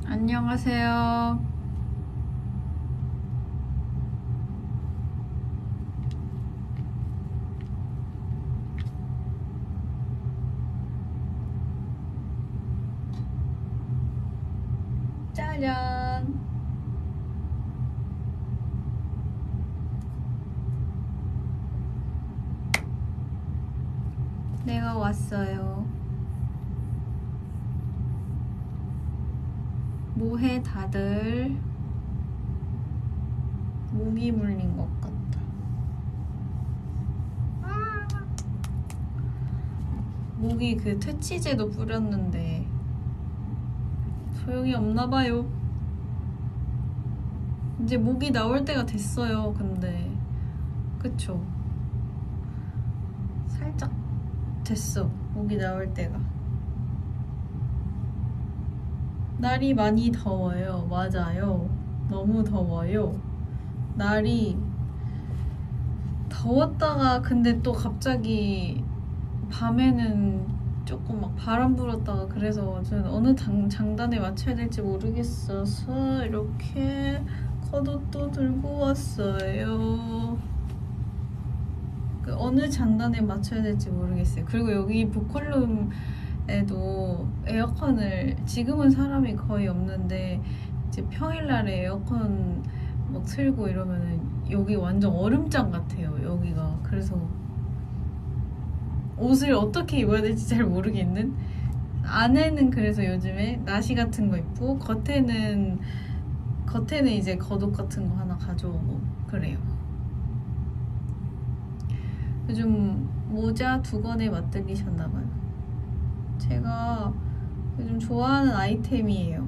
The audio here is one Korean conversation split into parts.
안녕하세요. 짜잔. 내가 왔어요. 뭐해 다들? 모기 물린 것 같다. 모기 그 퇴치제도 뿌렸는데 소용이 없나봐요. 이제 모기 나올 때가 됐어요. 근데 그쵸? 살짝 됐어. 모기 나올 때가. 날이 많이 더워요. 맞아요. 너무 더워요. 날이 더웠다가 근데 또 갑자기 밤에는 조금 막 바람 불었다가 그래서 저는 어느 장단에 맞춰야 될지 모르겠어서 이렇게 겉옷도 들고 왔어요. 그 어느 장단에 맞춰야 될지 모르겠어요. 그리고 여기 보컬룸에도 에어컨을 지금은 사람이 거의 없는데 이제 평일날에 에어컨 막 틀고 이러면은 여기 완전 얼음장 같아요. 여기가. 그래서 옷을 어떻게 입어야 될지 잘 모르겠는? 안에는 그래서 요즘에 나시 같은 거 입고 겉에는 이제 겉옷 같은 거 하나 가져오고 그래요. 요즘 모자 두건에 맞들리셨나봐요. 제가 요즘 좋아하는 아이템이에요.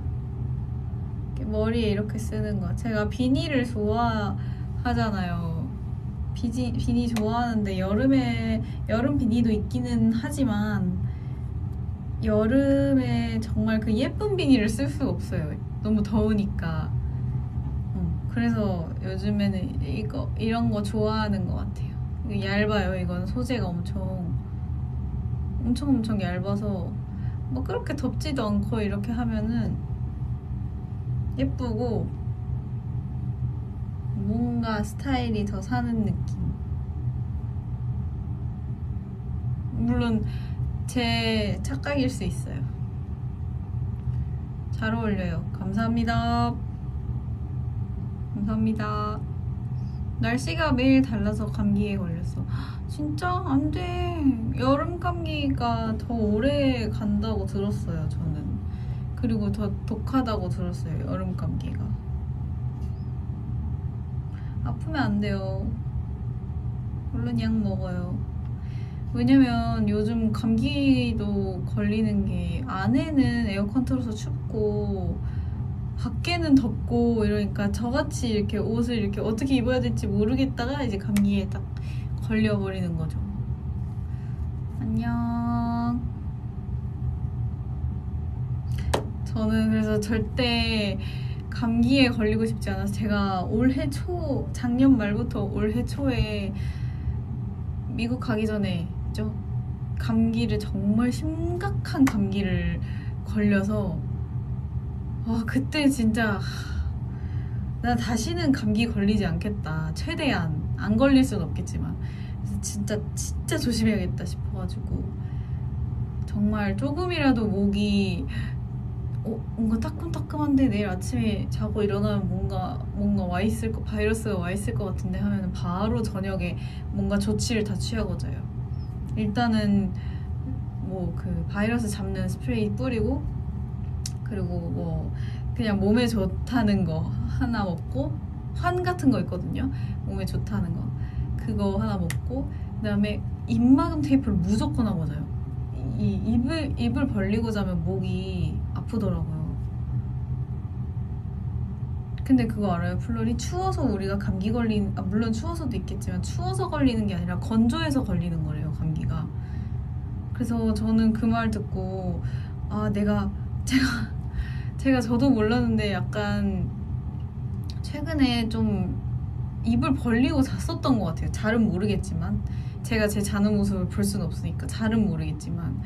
머리에 이렇게 쓰는 거. 제가 비니를 좋아하잖아요. 비니 좋아하는데 여름 비니도 있기는 하지만 여름에 정말 그 예쁜 비니를 쓸 수가 없어요. 너무 더우니까. 그래서 요즘에는 이런 거 좋아하는 것 같아요. 이거 얇아요. 이건 소재가 엄청 얇아서 뭐 그렇게 덥지도 않고 이렇게 하면은 예쁘고 뭔가 스타일이 더 사는 느낌. 물론 제 착각일 수 있어요. 잘 어울려요. 감사합니다. 감사합니다. 날씨가 매일 달라서 감기에 걸렸어. 진짜 안 돼. 여름 감기가 더 오래 간다고 들었어요. 저는. 그리고 더 독하다고 들었어요. 여름 감기가. 아프면 안 돼요. 얼른 약 먹어요. 왜냐면 요즘 감기도 걸리는 게 안에는 에어컨 틀어서 춥고 밖에는 덥고 이러니까 저같이 이렇게 옷을 이렇게 어떻게 입어야 될지 모르겠다가 이제 감기에 딱 걸려버리는 거죠. 안녕. 저는 그래서 절대 감기에 걸리고 싶지 않아서 제가 작년 말부터 올해 초에 미국 가기 전에 감기를 정말 심각한 감기를 걸려서 그때 진짜 나 다시는 감기 걸리지 않겠다. 최대한 안 걸릴 순 없겠지만 그래서 진짜 조심해야겠다 싶어가지고 정말 조금이라도 목이 뭔가 따끔따끔한데 내일 아침에 자고 일어나면 뭔가 와 있을 거 바이러스가 와 있을 것 같은데 하면은 바로 저녁에 뭔가 조치를 다 취하고 자요. 일단은 뭐 그 바이러스 잡는 스프레이 뿌리고 그리고 뭐 그냥 몸에 좋다는 거 하나 먹고 환 같은 거 있거든요. 몸에 좋다는 거 그거 하나 먹고 그다음에 입막음 테이프를 무조건 하고 자요. 이 입을 벌리고 자면 목이 아프더라고요. 근데 그거 알아요? 플로리 추워서 우리가 감기 물론 추워서도 있겠지만 추워서 걸리는 게 아니라 건조해서 걸리는 거래요, 감기가. 그래서 저는 그 말 듣고 제가 저도 몰랐는데 약간 최근에 좀 입을 벌리고 잤었던 것 같아요. 잘은 모르겠지만 제가 제 자는 모습을 볼 수는 없으니까 잘은 모르겠지만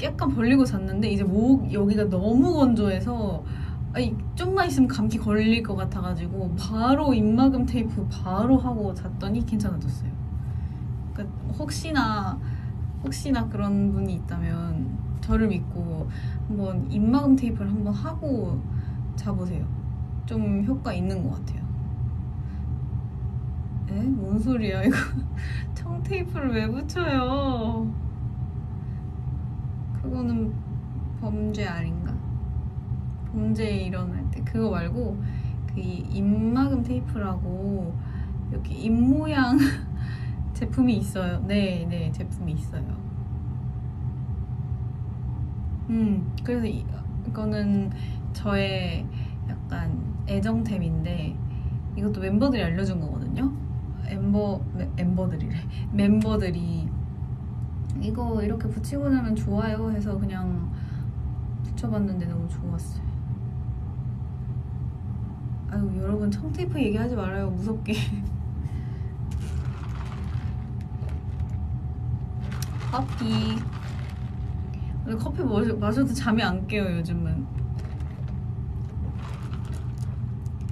약간 벌리고 잤는데 이제 목 여기가 너무 건조해서 아니, 좀만 있으면 감기 걸릴 것 같아가지고 바로 입막음 테이프 바로 하고 잤더니 괜찮아졌어요. 그러니까 혹시나 그런 분이 있다면 저를 믿고 한번 입막음 테이프를 한번 하고 자보세요. 좀 효과 있는 것 같아요. 에? 뭔 소리야 이거. 청 테이프를 왜 붙여요? 그거는 범죄 아닌가? 범죄 일어날 때 그거 말고 그 입막음 테이프라고 이렇게 입 모양 제품이 있어요. 네, 제품이 있어요. 그래서 이거는 저의 약간 애정템인데 이것도 멤버들이 알려준 거거든요. 멤버들이 이거 이렇게 붙이고 나면 좋아요 해서 그냥 붙여봤는데 너무 좋았어요. 아유 여러분 청테이프 얘기하지 말아요 무섭게. 커피. 근데 커피 마셔도 잠이 안 깨요 요즘은.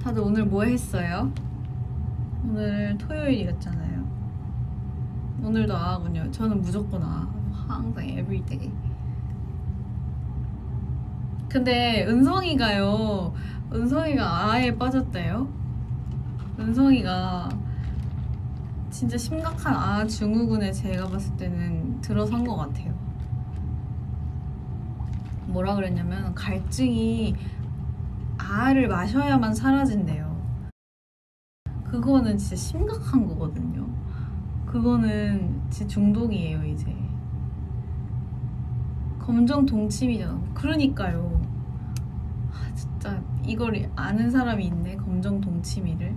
다들 오늘 뭐 했어요? 오늘 토요일이었잖아요. 오늘도 아군요. 저는 무조건 항상 everyday. 근데 은성이가 아에 빠졌대요. 은성이가 진짜 심각한 아 증후군에 제가 봤을 때는 들어선 것 같아요. 뭐라 그랬냐면 갈증이 아를 마셔야만 사라진대요. 그거는 진짜 심각한 거거든요. 그거는 진짜 중독이에요 이제. 검정 동치미잖아. 그러니까요. 진짜 이걸 아는 사람이 있네. 검정 동치미를.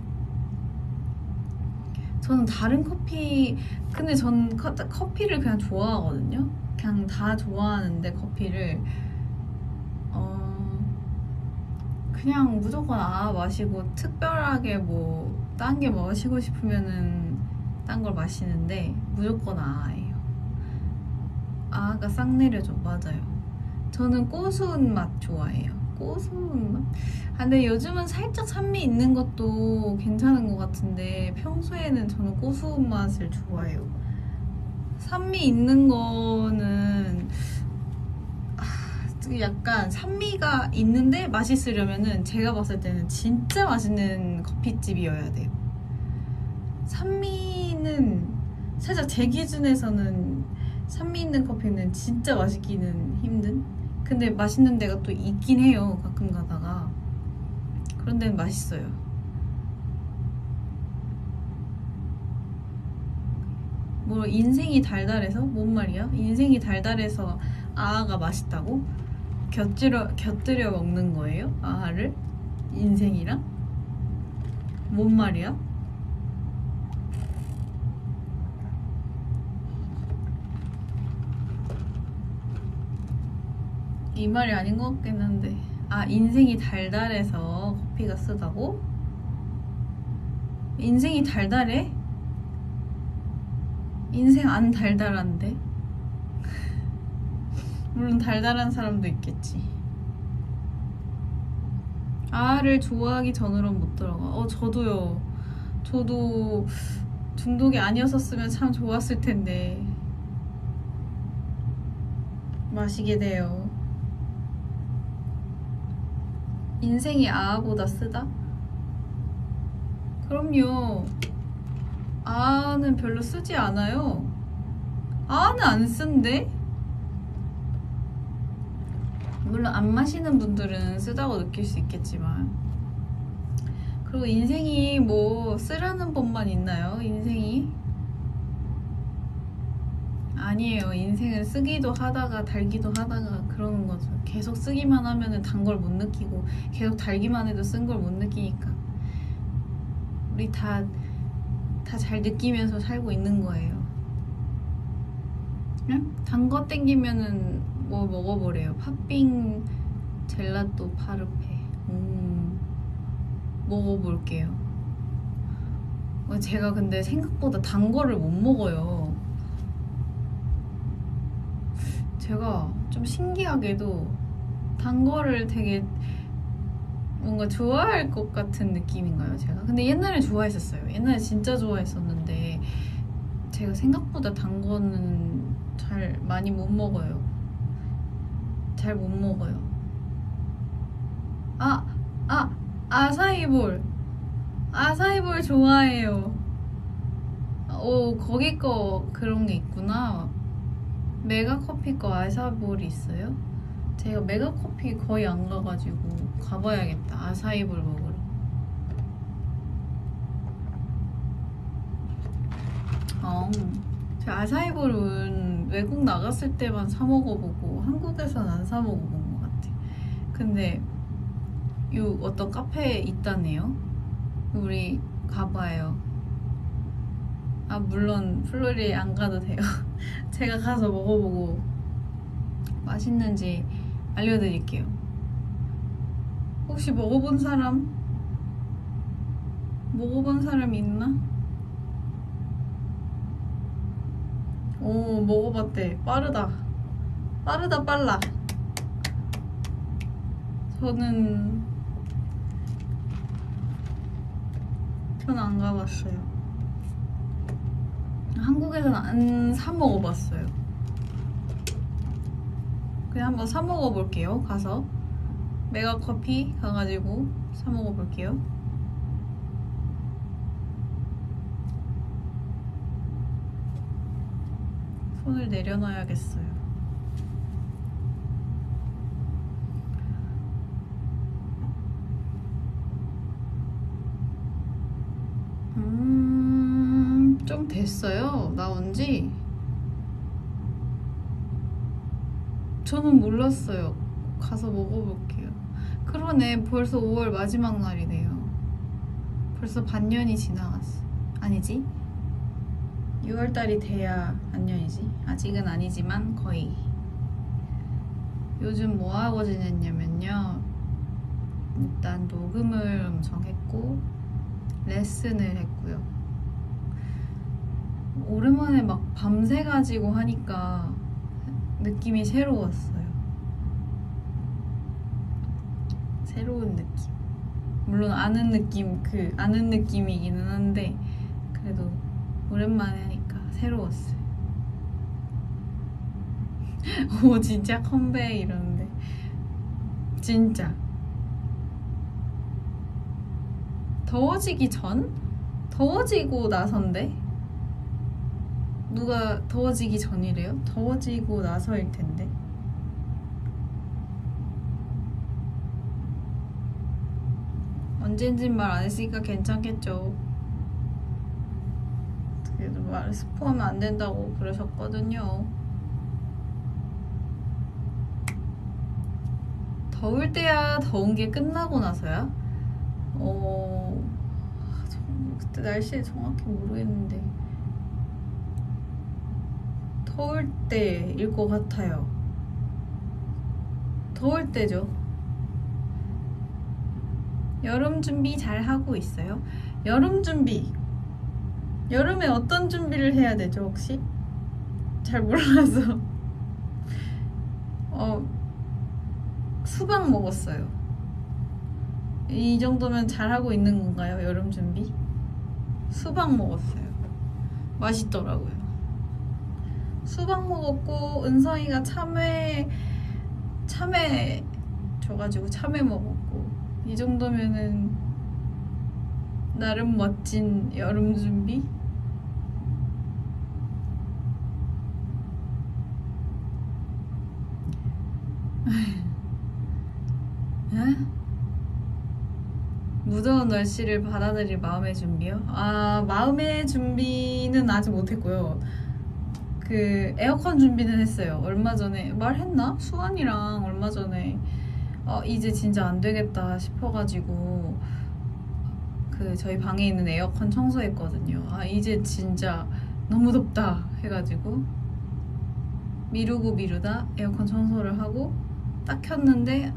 저는 다른 커피 근데 전 커피를 그냥 좋아하거든요. 그냥 다 좋아하는데 커피를 그냥 무조건 마시고 특별하게 뭐 딴 게 마시고 싶으면은 딴 걸 마시는데 무조건 아예요. 아가 싹 내려줘. 맞아요. 저는 고소한 맛 좋아해요. 고소한 맛? 근데 요즘은 살짝 산미 있는 것도 괜찮은 것 같은데 평소에는 저는 고소한 맛을 좋아해요. 산미 있는 거는 약간 산미가 있는데 맛있으려면은 제가 봤을 때는 진짜 맛있는 커피집이어야 돼요. 산미는 살짝 제 기준에서는 산미 있는 커피는 진짜 맛있기는 힘든? 근데 맛있는 데가 또 있긴 해요. 가끔 가다가. 그런 데는 맛있어요. 뭐 인생이 달달해서? 뭔 말이야? 인생이 달달해서 아가 맛있다고? 곁들여 먹는 거예요? 아를? 인생이랑? 뭔 말이야? 이 말이 아닌 것 같긴 한데. 인생이 달달해서 커피가 쓰다고? 인생이 달달해? 인생 안 달달한데? 물론 달달한 사람도 있겠지. 아를 좋아하기 전으론 못 들어가. 저도요. 저도 중독이 아니었었으면 참 좋았을 텐데 마시게 돼요. 인생이 아보다 쓰다? 그럼요. 아는 별로 쓰지 않아요. 아는 안 쓴데? 물론 안 마시는 분들은 쓰다고 느낄 수 있겠지만 그리고 인생이 뭐 쓰라는 법만 있나요? 인생이? 아니에요. 인생은 쓰기도 하다가 달기도 하다가 그러는 거죠. 계속 쓰기만 하면은 단 걸 못 느끼고 계속 달기만 해도 쓴 걸 못 느끼니까 우리 다 잘 느끼면서 살고 있는 거예요. 응? 단 거 땡기면은 뭐 먹어보래요. 팥빙, 젤라또, 파르페. 먹어볼게요. 제가 근데 생각보다 단 거를 못 먹어요. 제가 좀 신기하게도 단 거를 되게 뭔가 좋아할 것 같은 느낌인가요, 제가? 근데 옛날에 좋아했었어요. 옛날에 진짜 좋아했었는데 제가 생각보다 단 거는 잘 많이 못 먹어요. 잘 못 먹어요. 아사이볼. 아사이볼 좋아해요. 오, 거기 거 그런 게 있구나. 메가커피 거 아사이볼이 있어요? 제가 메가커피 거의 안 가가지고 가봐야겠다. 아사이볼 먹으러. 제가 아사이볼은 외국 나갔을 때만 사 먹어보고 한국에선 안 사 먹어본 것 같아. 근데 요 어떤 카페에 있다네요. 우리 가봐요. 물론 플로리에 안 가도 돼요. 제가 가서 먹어보고 맛있는지 알려드릴게요. 혹시 먹어본 사람 있나? 오, 먹어봤대. 빠르다. 빨라. 저는 안 가봤어요. 한국에서는 안 사 먹어봤어요. 그냥 한번 사 먹어볼게요. 가서 메가커피 가가지고 사 먹어볼게요. 손을 내려놔야겠어요. 좀 됐어요. 나온지. 저는 몰랐어요. 가서 먹어볼게요. 그러네. 벌써 5월 마지막 날이네요. 벌써 반년이 지나갔어. 아니지? 6월달이 돼야 반년이지. 아직은 아니지만 거의. 요즘 뭐하고 지냈냐면요. 일단 녹음을 엄청 했고 레슨을 했고요. 오랜만에 막 밤새 가지고 하니까 느낌이 새로웠어요. 새로운 느낌. 물론 아는 느낌이기는 한데 그래도 오랜만에 하니까 새로웠어요. 오, 진짜 컴백 이러는데 진짜 더워지기 전? 더워지고 나선데? 누가 더워지기 전이래요? 더워지고 나서일 텐데. 언젠진 말 안 했으니까 괜찮겠죠. 그래도 말 스포하면 안 된다고 그러셨거든요. 더울 때야 더운 게 끝나고 나서야? 그때 날씨 정확히 모르겠는데 더울 때일 것 같아요. 더울 때죠. 여름 준비 잘 하고 있어요? 여름 준비. 여름에 어떤 준비를 해야 되죠, 혹시? 잘 몰라서. 수박 먹었어요. 이 정도면 잘 하고 있는 건가요, 여름 준비? 수박 먹었어요. 맛있더라고요. 수박 먹었고 은성이가 참외 줘가지고 참외 먹었고 이 정도면은 나름 멋진 여름 준비? 무더운 날씨를 받아들일 마음의 준비요? 마음의 준비는 아직 못했고요. 그 에어컨 준비는 했어요. 얼마 전에 말했나? 수환이랑 얼마 전에 이제 진짜 안 되겠다 싶어가지고 그 저희 방에 있는 에어컨 청소했거든요. 이제 진짜 너무 덥다 해가지고 미루다 에어컨 청소를 하고 딱 켰는데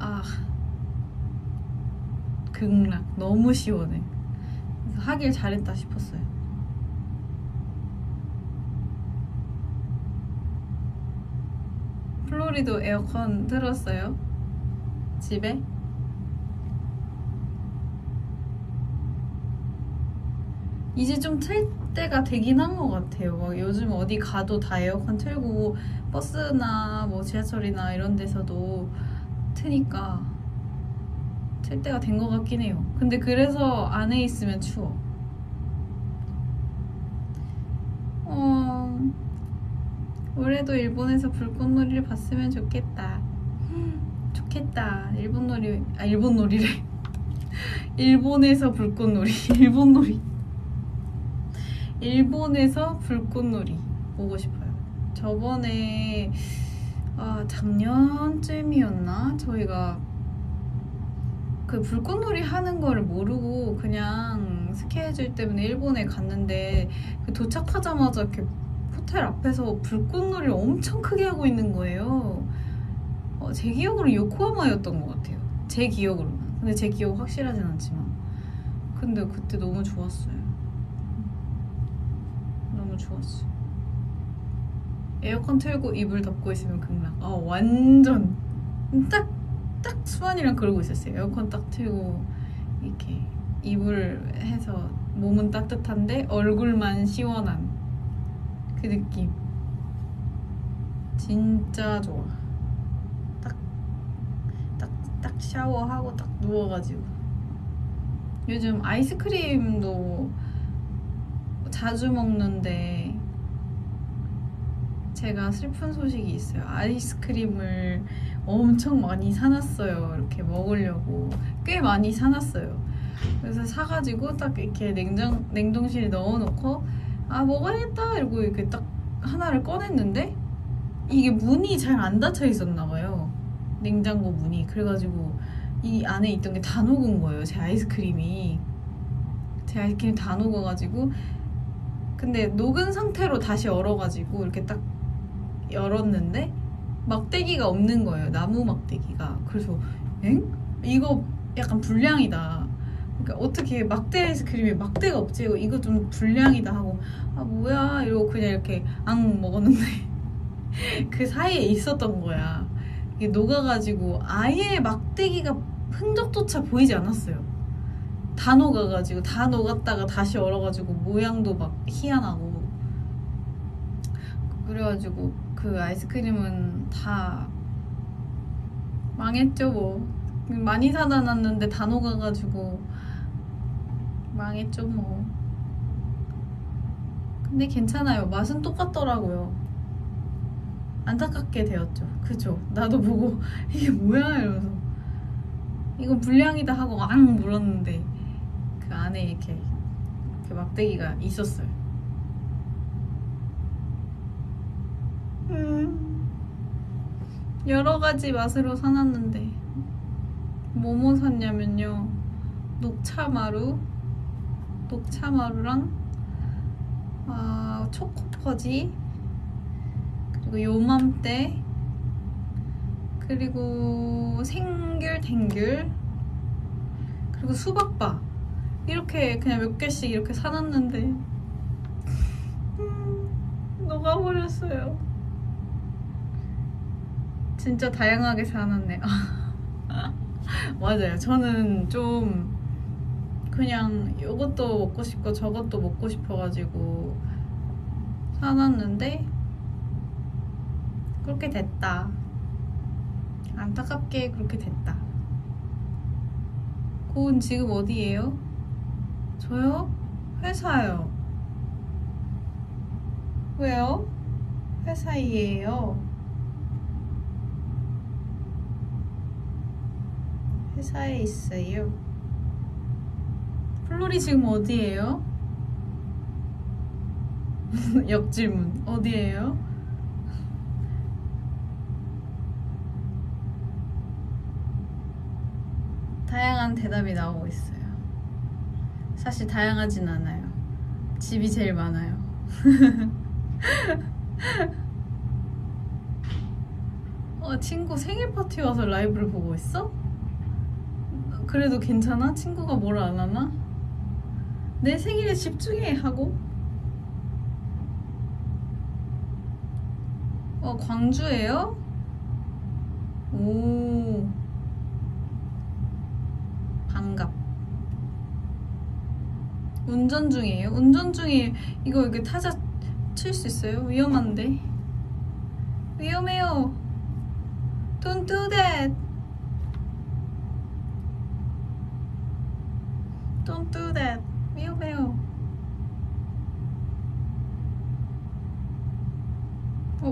극락. 너무 시원해. 그래서 하길 잘했다 싶었어요. 불꽃놀이도 에어컨 틀었어요? 집에? 이제 좀 틀 때가 되긴 한 것 같아요. 막 요즘 어디 가도 다 에어컨 틀고 버스나 뭐 지하철이나 이런 데서도 트니까 틀 때가 된 것 같긴 해요. 근데 그래서 안에 있으면 추워. 올해도 일본에서 불꽃놀이를 봤으면 좋겠다. 좋겠다. 일본놀이래. 일본에서 불꽃놀이. 일본에서 불꽃놀이 보고 싶어요. 저번에 작년쯤이었나? 저희가 그 불꽃놀이 하는 거를 모르고 그냥 스케줄 때문에 일본에 갔는데 그 도착하자마자 이렇게 호텔 앞에서 불꽃놀이를 엄청 크게 하고 있는 거예요. 제 기억으로 요코하마였던 것 같아요. 제 기억으로는. 근데 제 기억 확실하진 않지만. 근데 그때 너무 좋았어요. 너무 좋았어요. 에어컨 틀고 이불 덮고 있으면 극락. 완전 딱 수환이랑 그러고 있었어요. 에어컨 딱 틀고 이렇게 이불 해서 몸은 따뜻한데 얼굴만 시원한 그 느낌. 진짜 좋아. 딱 샤워하고 딱 누워가지고. 요즘 아이스크림도 자주 먹는데 제가 슬픈 소식이 있어요. 아이스크림을 엄청 많이 사놨어요. 이렇게 먹으려고 꽤 많이 사놨어요. 그래서 사가지고 딱 이렇게 냉동실에 넣어놓고 먹어야겠다 이러고 이렇게 딱 하나를 꺼냈는데 이게 문이 잘 안 닫혀 있었나 봐요. 냉장고 문이. 그래가지고 이 안에 있던 게 다 녹은 거예요. 제 아이스크림이 다 녹아가지고. 근데 녹은 상태로 다시 얼어가지고 이렇게 딱 열었는데 막대기가 없는 거예요. 나무 막대기가. 그래서 이거 약간 불량이다. 그러니까 어떻게 막대 아이스크림에 막대가 없지? 이거 좀 불량이다 하고 뭐야 이러고 그냥 이렇게 먹었는데 그 사이에 있었던 거야. 이게 녹아가지고 아예 막대기가 흔적조차 보이지 않았어요. 다 녹아가지고 다 녹았다가 다시 얼어가지고 모양도 막 희한하고. 그래가지고 그 아이스크림은 다 망했죠. 뭐 많이 사다 놨는데 다 녹아가지고 망했죠 뭐. 근데 괜찮아요. 맛은 똑같더라고요. 안타깝게 되었죠. 그죠? 나도 보고 이게 뭐야 이러면서 이건 불량이다 하고 물었는데 그 안에 이렇게 막대기가 있었어요. 여러 가지 맛으로 사놨는데 뭐뭐 샀냐면요. 녹차마루랑 초코퍼지, 그리고 요맘때, 그리고 생귤, 그리고 수박바. 이렇게 그냥 몇 개씩 이렇게 사놨는데 녹아버렸어요. 진짜 다양하게 사놨네. 맞아요. 저는 좀 그냥 이것도 먹고 싶고 저것도 먹고 싶어가지고 사놨는데 그렇게 됐다. 안타깝게 그렇게 됐다. 고은 지금 어디예요? 저요? 회사요. 왜요? 회사이에요. 회사에 있어요. 플로리 지금 어디예요? 역질문. 어디예요? 다양한 대답이 나오고 있어요. 사실 다양하진 않아요. 집이 제일 많아요. 친구 생일 파티 와서 라이브를 보고 있어? 그래도 괜찮아? 친구가 뭘 안 하나? 내 생일에 집중해 하고. 광주예요? 오, 반갑. 운전 중이에요? 운전 중에 이거 이렇게 타자 칠 수 있어요? 위험한데. 위험해요. Don't do that. Don't do that. 위험해요.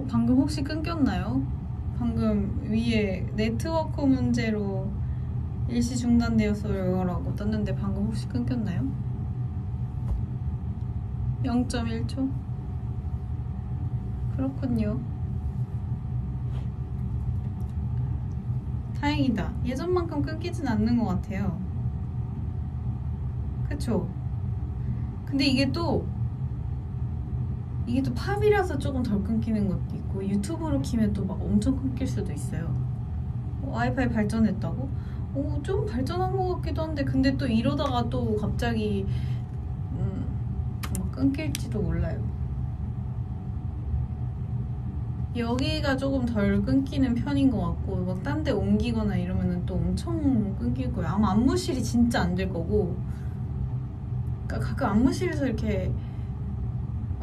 방금 혹시 끊겼나요? 방금 위에 네트워크 문제로 일시 중단되었어요 라고 떴는데 방금 혹시 끊겼나요? 0.1초? 그렇군요. 다행이다. 예전만큼 끊기진 않는 것 같아요. 그쵸? 근데 이게 또 팝이라서 조금 덜 끊기는 것도 있고 유튜브로 키면 또 막 엄청 끊길 수도 있어요. 와이파이 발전했다고? 좀 발전한 것 같기도 한데 근데 또 이러다가 또 갑자기 막 끊길지도 몰라요. 여기가 조금 덜 끊기는 편인 것 같고 막 딴 데 옮기거나 이러면은 또 엄청 끊길 거예요. 아마 안무실이 진짜 안 될 거고 그러니까 가끔 안무실에서 이렇게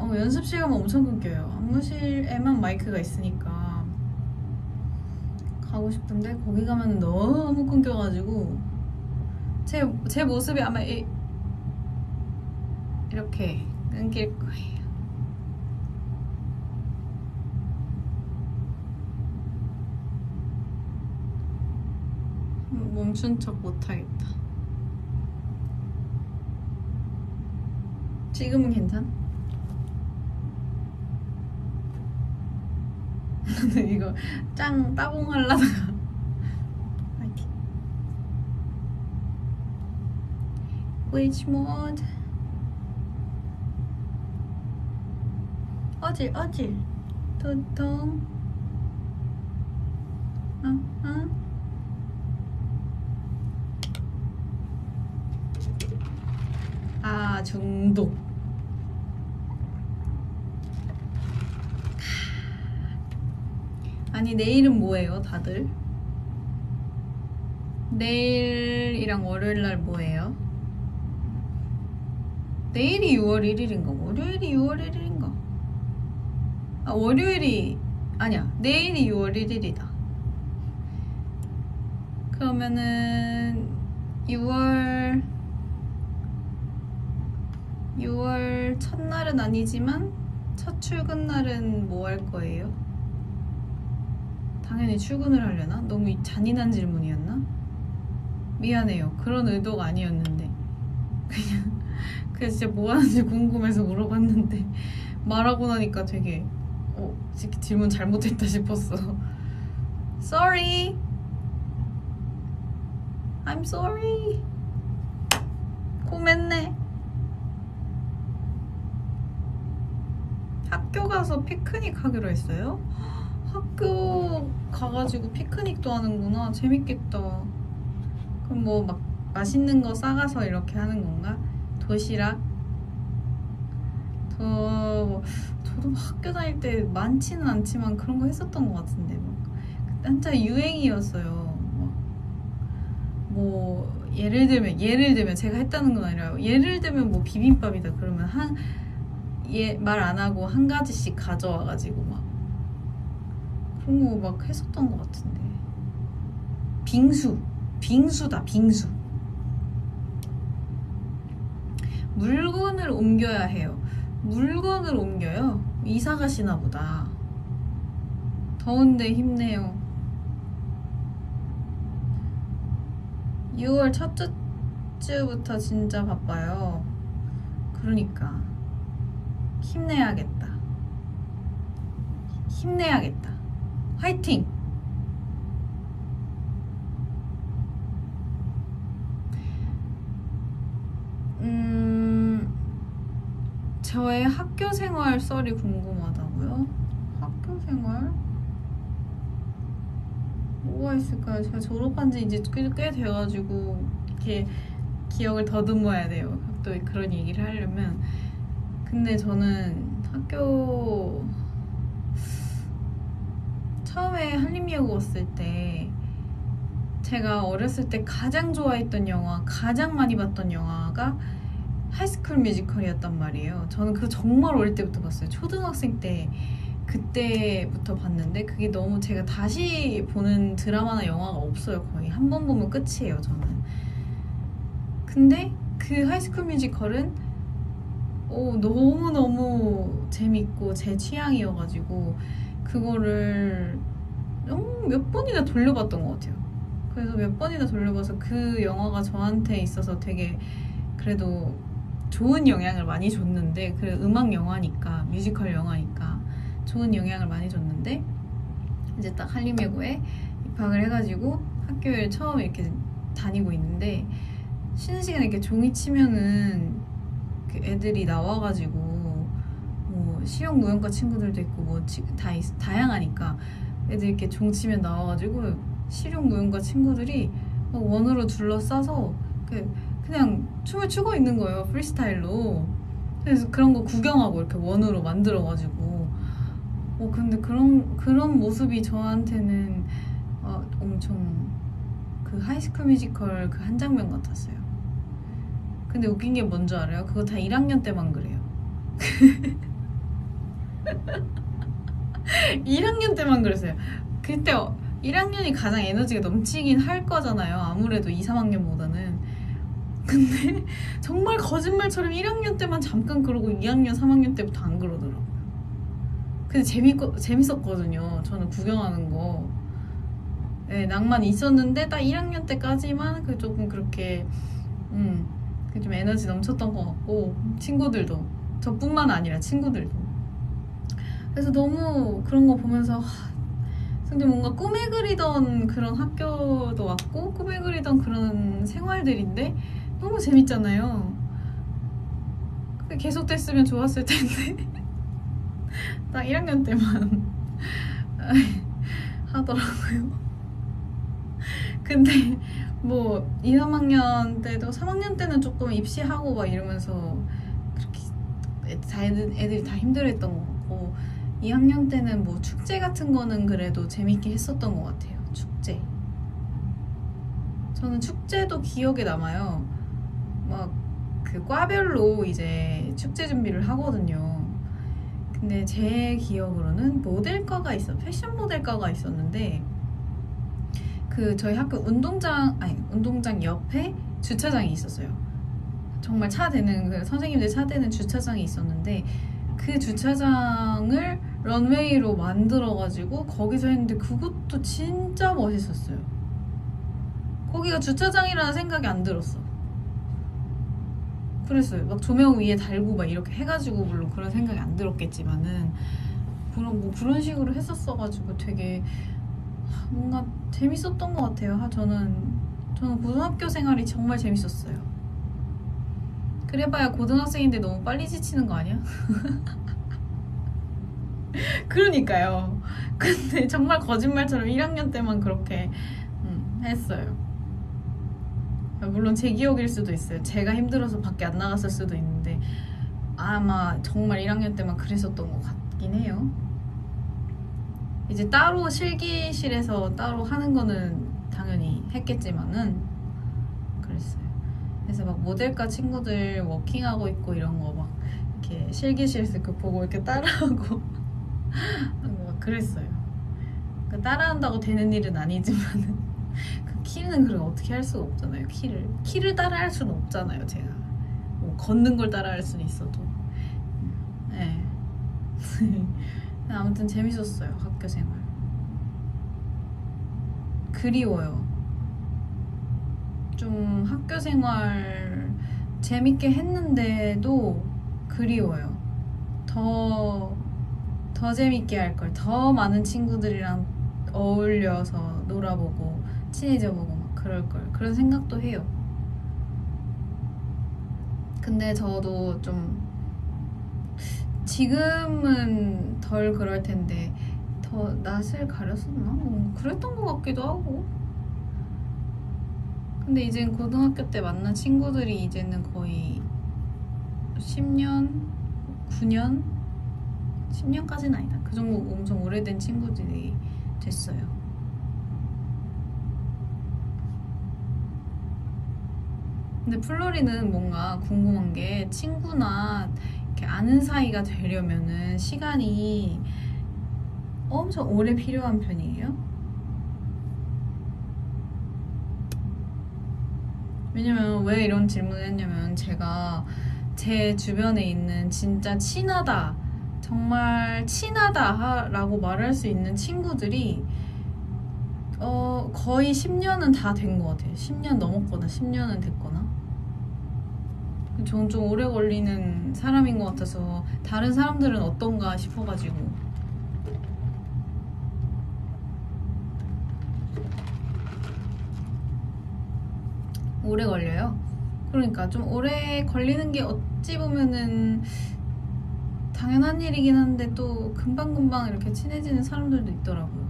연습실 가면 엄청 끊겨요. 안무실에만 마이크가 있으니까 가고 싶은데 거기 가면 너무 끊겨가지고 제 모습이 아마 이렇게 끊길 거예요. 멈춘 척 못하겠다. 지금은 괜찮? 이거 짱 따봉 하려다가 파이팅. Which mode? 어질 도통 중독. 아니 내일은 뭐예요 다들? 내일이랑 월요일날 뭐예요? 내일이 6월 1일인가 월요일이 6월 1일인가 월요일이 아니야 내일이 6월 1일이다. 그러면은 6월 첫날은 아니지만 첫 출근 날은 뭐 할 거예요? 당연히 출근을 하려나? 너무 잔인한 질문이었나? 미안해요. 그런 의도가 아니었는데 그냥 진짜 뭐 하는지 궁금해서 물어봤는데 말하고 나니까 되게 질문 잘못했다 싶었어. Sorry. I'm sorry. 고맙네. 학교 가서 피크닉 하기로 했어요? 학교 가가지고 피크닉도 하는구나. 재밌겠다. 그럼 뭐 막 맛있는 거 싸가서 이렇게 하는 건가? 도시락? 저도 학교 다닐 때 많지는 않지만 그런 거 했었던 것 같은데 막 한참 유행이었어요. 뭐 예를 들면 제가 했다는 건 아니라 예를 들면 뭐 비빔밥이다 그러면 말 안 하고 한 가지씩 가져와가지고 막 그런 거 막 했었던 것 같은데. 빙수다 빙수. 물건을 옮겨야 해요. 물건을 옮겨요? 이사 가시나 보다. 더운데 힘내요. 6월 첫째 주부터 진짜 바빠요. 그러니까 힘내야겠다. 화이팅! 저의 학교 생활 썰이 궁금하다고요? 학교 생활? 뭐가 있을까요? 제가 졸업한 지 이제 꽤 돼가지고 이렇게 기억을 더듬어야 돼요. 또 그런 얘기를 하려면. 근데 저는 학교 처음에 한림예고 왔을 때 제가 어렸을 때 가장 좋아했던 영화, 가장 많이 봤던 영화가 하이스쿨 뮤지컬이었단 말이에요. 저는 그거 정말 어릴 때부터 봤어요. 초등학생 때 그때부터 봤는데 그게 너무 제가 다시 보는 드라마나 영화가 없어요. 거의 한 번 보면 끝이에요, 저는. 근데 그 하이스쿨 뮤지컬은 너무너무 재밌고 제 취향이어가지고 그거를 몇 번이나 돌려봤던 것 같아요. 그래서 몇 번이나 돌려봐서 그 영화가 저한테 있어서 되게 그래도 좋은 영향을 많이 줬는데, 그 음악 영화니까, 뮤지컬 영화니까 좋은 영향을 많이 줬는데, 이제 딱 한림예고에 입학을 해가지고 학교에 처음 이렇게 다니고 있는데, 쉬는 시간에 이렇게 종이 치면은 그 애들이 나와가지고 뭐 실용 무용과 친구들도 있고 뭐 다양하니까 애들 이렇게 종 치면 나와가지고 실용 무용과 친구들이 막 원으로 둘러싸서 그냥 춤을 추고 있는 거예요, 프리스타일로. 그래서 그런 거 구경하고 이렇게 원으로 만들어가지고 근데 그런 모습이 저한테는 엄청 그 하이스쿨 뮤지컬 그 한 장면 같았어요. 근데 웃긴 게 뭔 줄 알아요? 그거 다 1학년 때만 그래요. 1학년 때만 그랬어요. 그때 1학년이 가장 에너지가 넘치긴 할 거잖아요. 아무래도 2, 3학년보다는. 근데 정말 거짓말처럼 1학년 때만 잠깐 그러고 2학년, 3학년 때부터 안 그러더라고요. 근데 재밌었거든요. 저는 구경하는 거. 네, 낭만이 있었는데 딱 1학년 때까지만 그 조금 그렇게 좀 에너지 넘쳤던 것 같고, 친구들도, 저뿐만 아니라 친구들도. 그래서 너무 그런 거 보면서 근데 뭔가 꿈에 그리던 그런 학교도 왔고 꿈에 그리던 그런 생활들인데 너무 재밌잖아요. 그게 계속됐으면 좋았을 텐데 딱 1학년 때만 하더라고요. 근데 뭐 2, 3학년 때도 3학년 때는 조금 입시하고 막 이러면서 그렇게 애들이 다 힘들어했던 것 같고, 2학년 때는 뭐 축제 같은 거는 그래도 재밌게 했었던 것 같아요. 축제. 저는 축제도 기억에 남아요. 막 그 과별로 이제 축제 준비를 하거든요. 근데 제 기억으로는 모델과가 패션 모델과가 있었는데, 그 저희 학교 운동장 옆에 주차장이 있었어요. 정말 차 대는, 그 선생님들 차 대는 주차장이 있었는데, 그 주차장을 런웨이로 만들어가지고 거기서 했는데 그것도 진짜 멋있었어요. 거기가 주차장이라는 생각이 안 들었어. 그랬어요. 막 조명 위에 달고 막 이렇게 해가지고, 물론 그런 생각이 안 들었겠지만은 그런 식으로 했었어가지고 되게 뭔가 재밌었던 것 같아요. 저는 고등학교 생활이 정말 재밌었어요. 그래봐야 고등학생인데 너무 빨리 지치는 거 아니야? 그러니까요. 근데 정말 거짓말처럼 1학년 때만 그렇게 했어요. 물론 제 기억일 수도 있어요. 제가 힘들어서 밖에 안 나갔을 수도 있는데 아마 정말 1학년 때만 그랬었던 것 같긴 해요. 이제 따로 실기실에서 따로 하는 거는 당연히 했겠지만은 그랬어요. 그래서 막 모델과 친구들 워킹하고 있고 이런 거 막 이렇게 실기실에서 그 보고 이렇게 따라하고 막 그랬어요. 그러니까 따라한다고 되는 일은 아니지만은 그 키는 그걸 어떻게 할 수가 없잖아요. 키를 따라할 수는 없잖아요. 제가 뭐 걷는 걸 따라할 수는 있어도. 네. 아무튼 재밌었어요. 학교 생활. 그리워요. 좀 학교 생활 재밌게 했는데도 그리워요. 더 재밌게 할 걸. 더 많은 친구들이랑 어울려서 놀아보고 친해져보고 막 그럴 걸. 그런 생각도 해요. 근데 저도 좀 지금은 덜 그럴 텐데 더 낯을 가렸었나? 그랬던 것 같기도 하고. 근데 이젠 고등학교 때 만난 친구들이 이제는 거의 10년? 9년? 10년까지는 아니다. 그 정도 엄청 오래된 친구들이 됐어요. 근데 플로리는 뭔가 궁금한 게 친구나 이렇게 아는 사이가 되려면은 시간이 엄청 오래 필요한 편이에요? 왜냐면 왜 이런 질문을 했냐면 제가 제 주변에 있는 진짜 친하다, 정말 친하다 라고 말할 수 있는 친구들이 거의 10년은 다 된 것 같아요. 10년 넘었거나 10년은 됐거나. 저는 좀 오래 걸리는 사람인 것 같아서 다른 사람들은 어떤가 싶어가지고. 오래 걸려요. 그러니까 좀 오래 걸리는 게 어찌 보면은 당연한 일이긴 한데 또 금방금방 이렇게 친해지는 사람들도 있더라고요.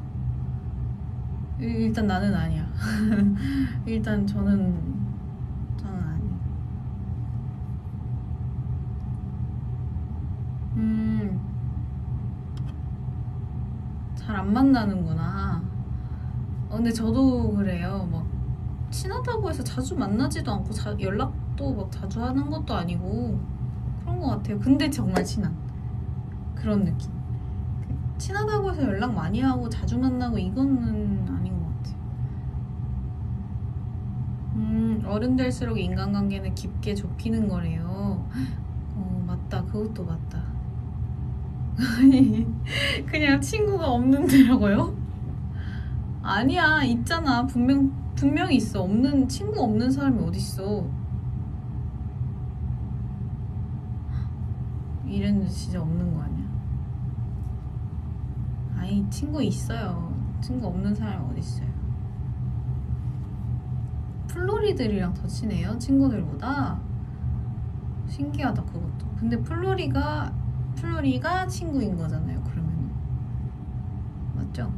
일단 나는 아니야. 일단 저는 아니에요. 잘 안 만나는구나. 근데 저도 그래요. 막 친하다고 해서 자주 만나지도 않고 연락도 막 자주 하는 것도 아니고 그런 것 같아요. 근데 정말 친한 그런 느낌. 친하다고 해서 연락 많이 하고 자주 만나고 이거는 아닌 것 같아요. 어른 될수록 인간관계는 깊게 좁히는 거래요. 맞다. 그것도 맞다. 아니 그냥 친구가 없는데라고요? 아니야, 있잖아. 분명히 있어. 친구 없는 사람이 어딨어. 이랬는데 진짜 없는 거 아니야? 아니, 친구 있어요. 친구 없는 사람이 어딨어요. 플로리들이랑 더 친해요? 친구들보다? 신기하다, 그것도. 근데 플로리가 친구인 거잖아요, 그러면. 맞죠?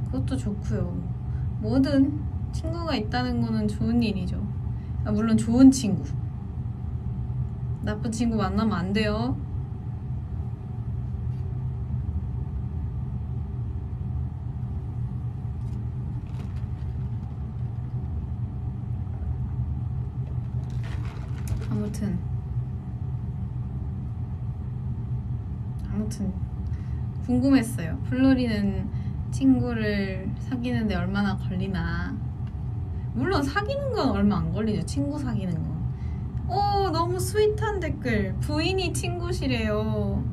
그것도 좋고요. 뭐든 친구가 있다는 거는 좋은 일이죠. 물론 좋은 친구. 나쁜 친구 만나면 안 돼요. 아무튼 궁금했어요. 플로리는 친구를 사귀는데 얼마나 걸리나. 물론 사귀는 건 얼마 안 걸리죠. 친구 사귀는 건. 너무 스윗한 댓글. 부인이 친구시래요.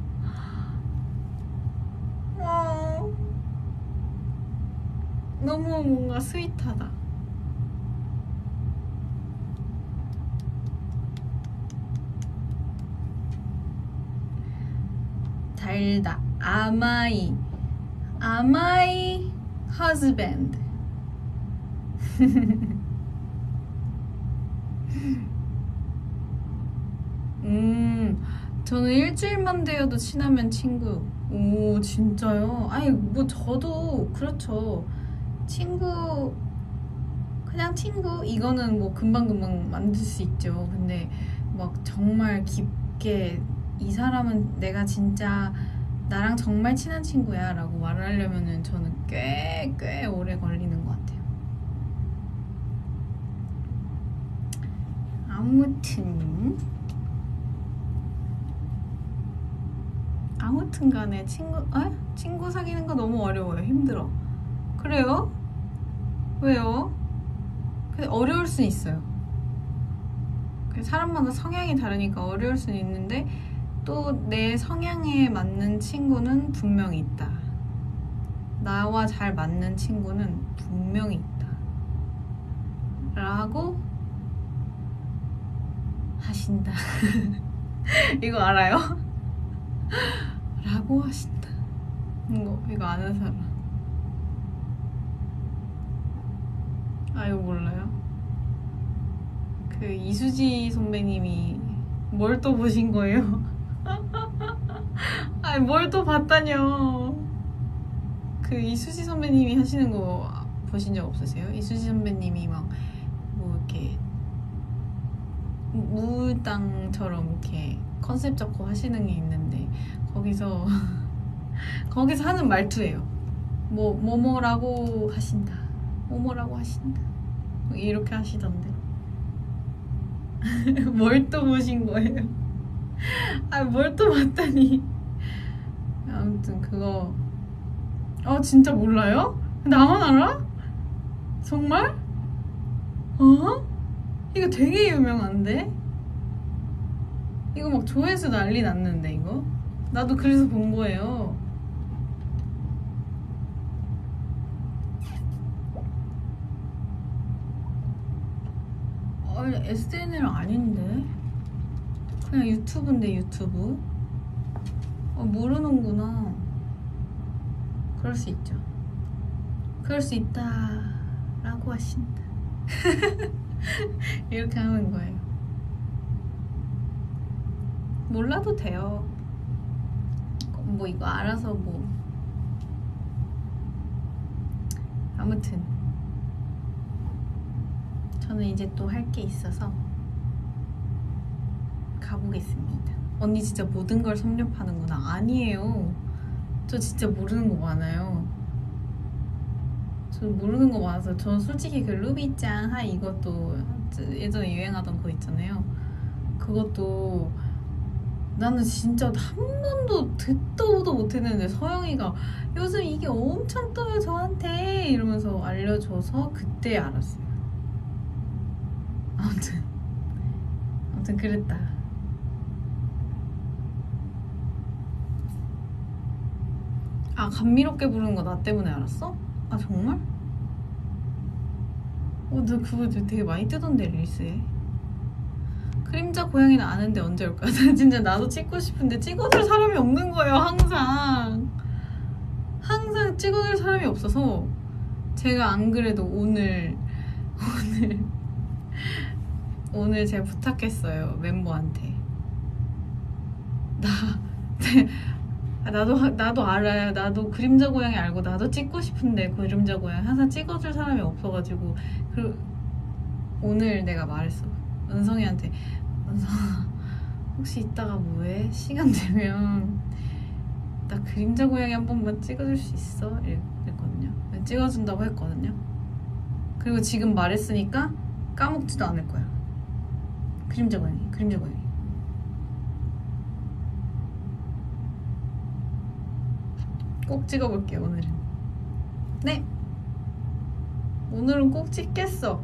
너무 뭔가 스윗하다. 달다. 아마이 husband. 저는 일주일만 되어도 친하면 친구. 오, 진짜요? 아니, 뭐 저도 그렇죠. 그냥 친구 이거는 뭐 금방금방 만들 수 있죠. 근데 막 정말 깊게 이 사람은 내가 진짜 나랑 정말 친한 친구야 라고 말하려면은 저는 꽤 오래 걸리는 것 같아요. 아무튼 간에 친구 사귀는 거 너무 어려워요. 힘들어. 그래요? 왜요? 근데 어려울 순 있어요. 사람마다 성향이 다르니까 어려울 순 있는데 또 내 성향에 맞는 친구는 분명히 있다. 나와 잘 맞는 친구는 분명히 있다. 라고 하신다. 이거 알아요? 라고 하신다. 이거 아는 사람. 이거 몰라요? 그 이수지 선배님이 뭘 또 보신 거예요? 아니 뭘 또 봤다뇨. 그 이수지 선배님이 하시는 거 보신 적 없으세요? 이수지 선배님이 막 뭐 이렇게 무당처럼 이렇게 컨셉 잡고 하시는 게 있는데 거기서 하는 말투예요. 뭐뭐라고 하신다. 뭐뭐라고 하신다. 이렇게 하시던데. 뭘 또 보신 거예요? 아, 뭘 또 봤다니. 아무튼 그거 진짜 몰라요? 나만 알아? 정말? 이거 되게 유명한데? 이거 막 조회수 난리 났는데 이거? 나도 그래서 본 거예요. SNL 아닌데? 그냥 유튜브인데 유튜브? 모르는구나. 그럴 수 있죠. 그럴 수 있다 라고 하신다. 이렇게 하는 거예요. 몰라도 돼요. 뭐 이거 알아서 뭐. 아무튼 저는 이제 또 할 게 있어서 가보겠습니다. 언니 진짜 모든 걸 섭렵하는구나. 아니에요. 저 진짜 모르는 거 많아요. 저 모르는 거 많아서. 전 솔직히 그 루비짱 하이 이것도 예전에 유행하던 거 있잖아요. 그것도 나는 진짜 한 번도 듣도 보도 못했는데 서영이가 요즘 이게 엄청 떠요 저한테 이러면서 알려줘서 그때 알았어요. 아무튼 그랬다. 아, 감미롭게 부르는 거 나 때문에 알았어? 아, 정말? 너 그거 되게 많이 뜨던데 릴스에. 그림자 고양이는 아는데 언제 올까? 진짜 나도 찍고 싶은데 찍어줄 사람이 없는 거예요. 항상 찍어줄 사람이 없어서. 제가 안 그래도 오늘 제가 부탁했어요 멤버한테. 나도 알아요. 나도 그림자 고양이 알고 나도 찍고 싶은데 그림자 고양이 항상 찍어줄 사람이 없어가지고. 오늘 내가 말했어 은성이한테. 은성아 혹시 이따가 뭐해? 시간 되면 나 그림자 고양이 한 번만 찍어줄 수 있어? 이랬거든요. 찍어준다고 했거든요. 그리고 지금 말했으니까 까먹지도 않을 거야. 그림자 고양이. 꼭 찍어볼게요 오늘은. 네, 오늘은 꼭 찍겠어.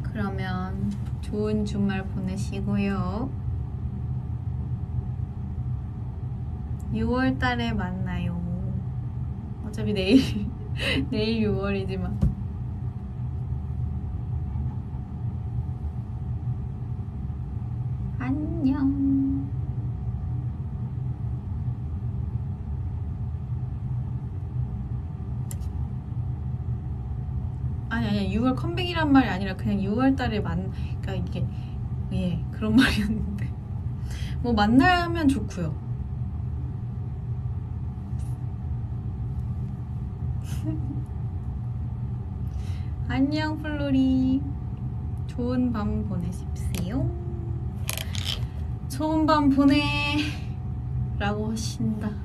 그러면 좋은 주말 보내시고요. 6월 달에 만나요. 어차피 내일 6월이지만. 안녕. 아니 6월 컴백이란 말이 아니라 그냥 6월 달에 그러니까 이게 그런 말이었는데. 뭐 만나면 좋고요. 안녕 플로리. 좋은 밤 보내십시오. 좋은 밤 보내 라고 하신다.